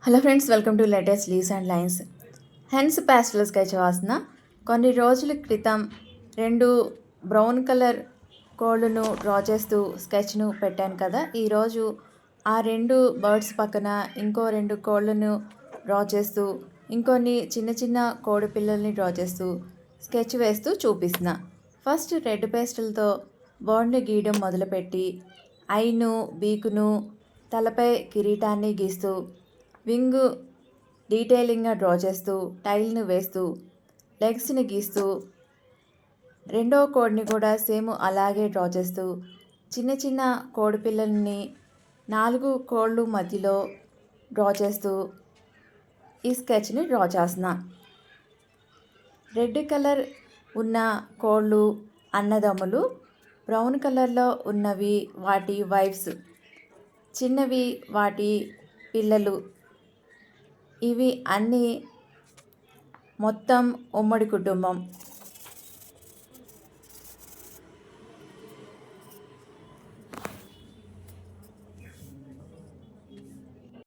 Hello friends, welcome to latest leaves and lines. Hence pastel sketch వాసన కొన్ని రోజుల క్రితం 2 బ్రౌన్ కలర్ కోళ్ళను డ్రా చేస్తూ స్కెచ్ను పెట్టాను కదా. ఈరోజు ఆ 2 బర్డ్స్ పక్కన ఇంకో 2 కోళ్ళను డ్రా చేస్తూ ఇంకొన్ని చిన్న చిన్న కోడి పిల్లల్ని డ్రా చేస్తూ స్కెచ్ వేస్తూ చూపిస్తున్నా. ఫస్ట్ రెడ్ పేస్టల్తో బర్డ్ని గీయడం మొదలుపెట్టి ఐను, బీకును, తలపై కిరీటాన్ని గీస్తూ వింగ్ డీటెయిలింగ్గా డ్రా చేస్తూ టైల్ను వేస్తూ లెగ్స్ని గీస్తూ రెండో కోడ్ని కూడా సేమ్ అలాగే డ్రా చేస్తూ చిన్న చిన్న కోడి పిల్లల్ని 4 కోళ్ళు మధ్యలో డ్రా చేస్తూ ఈ స్కెచ్ని డ్రా చేస్తున్నా. రెడ్ కలర్ ఉన్న కోళ్ళు అన్నదమ్ములు, బ్రౌన్ కలర్లో ఉన్నవి వాటి వైఫ్స్, చిన్నవి వాటి పిల్లలు. ఇవి అన్నీ మొత్తం ఉమ్మడి కుటుంబం.